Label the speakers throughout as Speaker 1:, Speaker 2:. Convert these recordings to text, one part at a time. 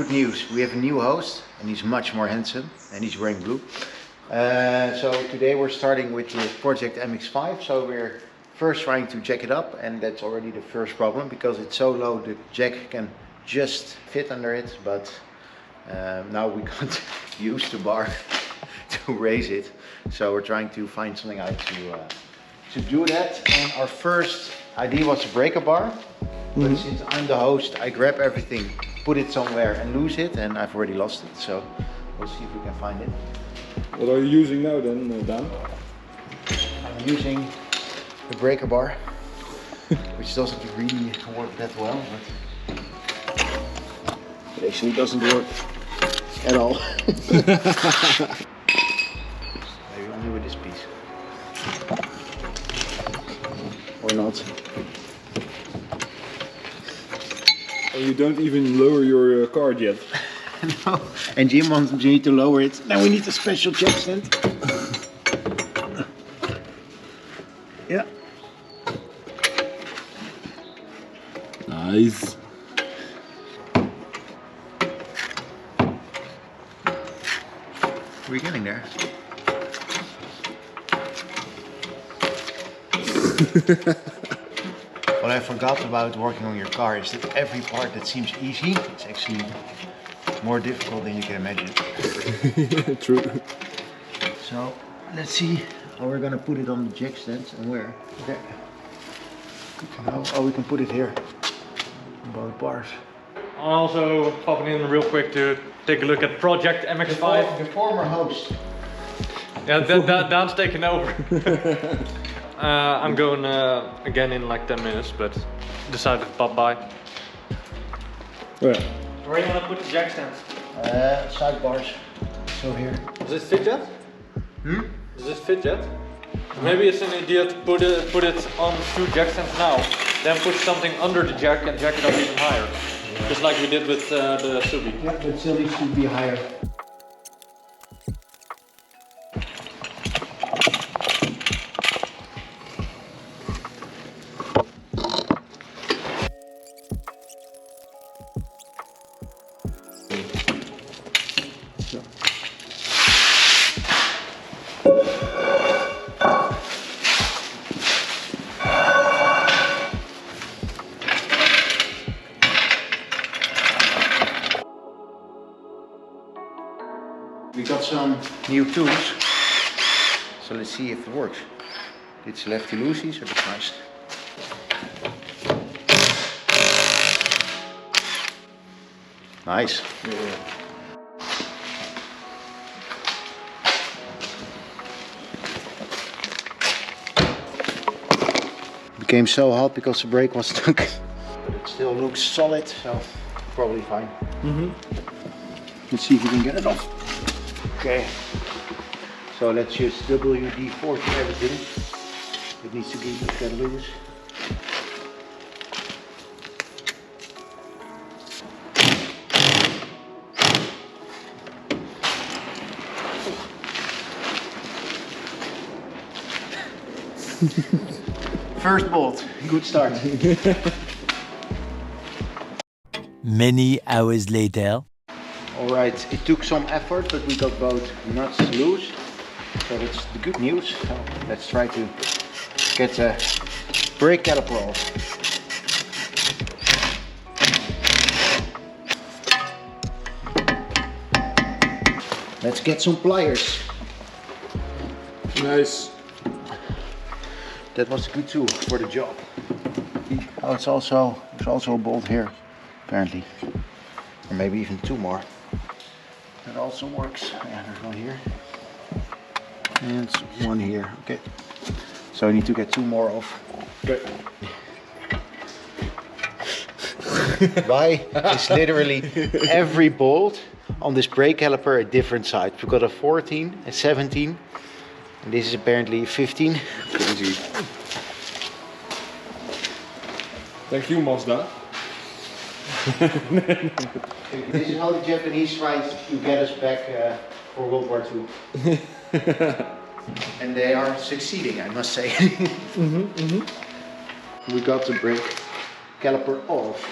Speaker 1: good news. We have a new host and he's much more handsome and he's wearing blue. So today we're starting with the Project MX5. So we're first trying to jack it up, and that's already the first problem because it's so low the jack can just fit under it, but now we can't use the bar to raise it. So we're trying to find something out to do that. And our first idea was a breaker bar. But since I'm the host, I grab everything, put it somewhere and lose it, and I've already lost it. So we'll see if we can find it.
Speaker 2: What are you using now then, Dan?
Speaker 1: I'm using the breaker bar, which doesn't really work that well, but it actually doesn't work at all. Maybe only with this piece. Or not.
Speaker 2: And you don't even lower your card yet.
Speaker 1: No, and Jim wants me to lower it. Now we need a special jack stand. Yeah.
Speaker 2: Nice.
Speaker 1: We're getting there. What I forgot about working on your car is that every part that seems easy is actually more difficult than you can imagine.
Speaker 2: True.
Speaker 1: So let's see how we're gonna put it on the jack stand and where. Okay. Good to know. Oh, we can put it here. On both bars.
Speaker 3: Also popping in real quick to take a look at Project MX5.
Speaker 1: The former host.
Speaker 3: Yeah, Daan's taking over. I'm going again in like 10 minutes, but decided to pop by.
Speaker 2: Yeah.
Speaker 3: Where do you want to put the jack stands?
Speaker 1: Side bars. So here.
Speaker 3: Does this fit yet? Does this fit yet? Maybe it's an idea to put it on 2 jack stands now, then put something under the jack and jack it up even higher. Yeah. Just like we did with the Subi.
Speaker 1: Yeah, but still needs to be higher. We got some new tools, so let's see if it works. It's lefty loosey, so that's nice. Nice.
Speaker 2: Yeah.
Speaker 1: Became so hot because the brake was stuck, but it still looks solid, so probably fine. Let's see if we can get it off. Okay, so let's just WD-40 everything. It needs to get loose. First bolt, good start.
Speaker 4: Many hours later.
Speaker 1: Alright, it took some effort, but we got both nuts loose. So that's the good news. So let's try to get the brake caliper off. Let's get some pliers.
Speaker 2: Nice.
Speaker 1: That was a good tool for the job. Oh, there's also a bolt here, apparently. Or maybe even 2 more. That also works. Yeah, there's one here. And one here. Okay. So I need to get 2 more off.
Speaker 2: Okay.
Speaker 1: Why is literally every bolt on this brake caliper a different size? We've got a 14, a 17, and this is apparently 15.
Speaker 2: Crazy. Thank you, Mazda.
Speaker 1: This is how the Japanese tried to get us back for World War II. And they are succeeding, I must say. We got the brake caliper off.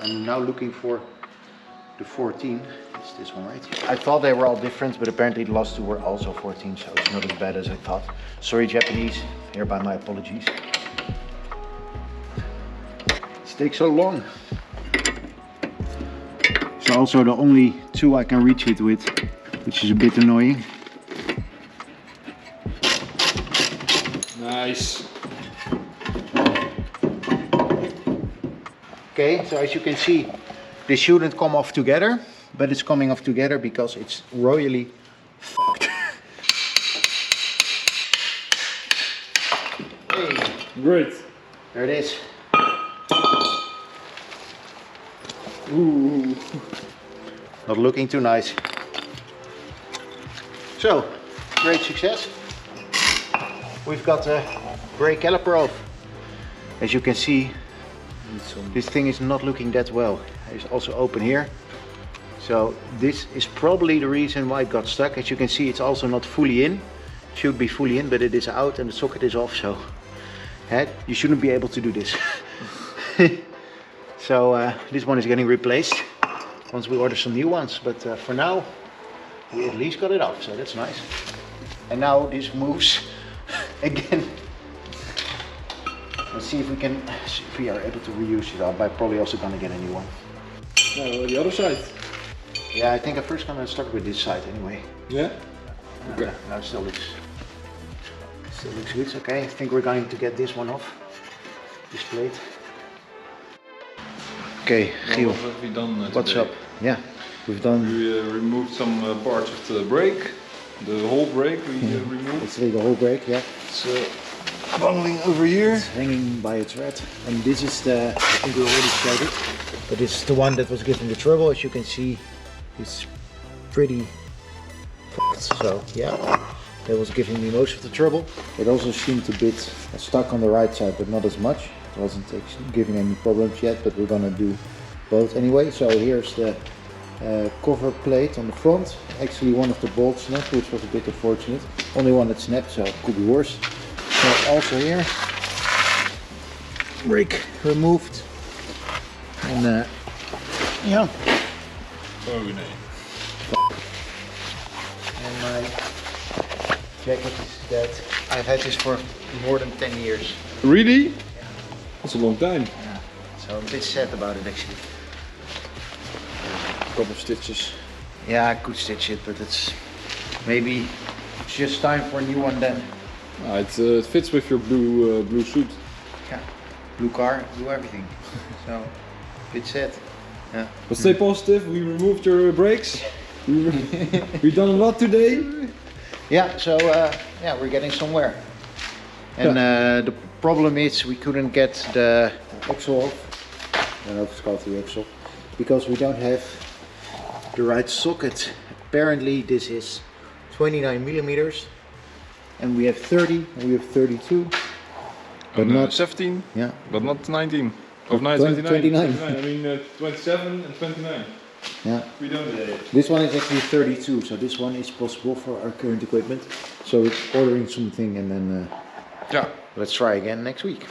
Speaker 1: I'm now looking for the 14. It's this one, right? I thought they were all different, but apparently the last two were also 14, so it's not as bad as I thought. Sorry, Japanese. Hereby my apologies. It takes so long. It's also the only two I can reach it with, which is a bit annoying.
Speaker 2: Nice.
Speaker 1: Okay, so as you can see, they shouldn't come off together, but it's coming off together because it's royally fucked. Hey,
Speaker 2: Great.
Speaker 1: there it is.
Speaker 2: Ooh.
Speaker 1: Not looking too nice. So, great success. We've got the brake caliper off. As you can see, this thing is not looking that well. It's also open here. So this is probably the reason why it got stuck. As you can see, it's also not fully in. It should be fully in, but it is out and the socket is off. So you shouldn't be able to do this. So this one is getting replaced once we order some new ones. But for now, we at least got it off. So that's nice. And now this moves again. Let's see if we are able to reuse it. I'm probably also gonna get a new one.
Speaker 2: Now the other side.
Speaker 1: Yeah, I think I'm first gonna start with this side anyway.
Speaker 2: Yeah? Okay.
Speaker 1: Now it still looks good. Okay, I think we're going to get this one off. This plate. Okay, Giel,
Speaker 2: What have we done
Speaker 1: what's
Speaker 2: today?
Speaker 1: up? Yeah, we've done.
Speaker 2: We removed some parts of the brake. The whole brake we removed.
Speaker 1: It's the whole brake, yeah.
Speaker 2: It's bungling over here.
Speaker 1: It's hanging by a thread. And this is the, I think we already showed it, but this is the one that was giving the trouble. As you can see, it's pretty fucked. So yeah, that was giving me most of the trouble. It also seemed a bit stuck on the right side, but not as much. It wasn't giving any problems yet, but we're gonna do both anyway. So here's the cover plate on the front. Actually one of the bolts snapped, which was a bit unfortunate. Only one that snapped, so it could be worse. So also here, brake removed. And yeah.
Speaker 2: Oh nee.
Speaker 1: And my jacket is dead. I've had this for more than 10 years.
Speaker 2: Really? Yeah. That's a long time.
Speaker 1: Yeah. So I'm a bit sad about it actually.
Speaker 2: A couple of stitches.
Speaker 1: Yeah, I could stitch it, but it's maybe it's just time for a new one then.
Speaker 2: It fits with your blue suit.
Speaker 1: Yeah. Blue car, blue everything. So, a bit sad. Yeah.
Speaker 2: But stay positive, we removed your brakes. We've done a lot today.
Speaker 1: Yeah, so yeah, we're getting somewhere. And the problem is we couldn't get the axle off. I don't know if it's called the axle. Because we don't have the right socket. Apparently this is 29 millimeters. And we have 30 and we have 32. But not
Speaker 2: 17,
Speaker 1: yeah.
Speaker 2: but not 19. Of
Speaker 1: 29.
Speaker 2: 29. I mean 27 and 29.
Speaker 1: Yeah.
Speaker 2: We don't have it.
Speaker 1: This one is actually 32, so this one is possible for our current equipment. So we're ordering something and then
Speaker 2: Yeah.
Speaker 1: let's try again next week.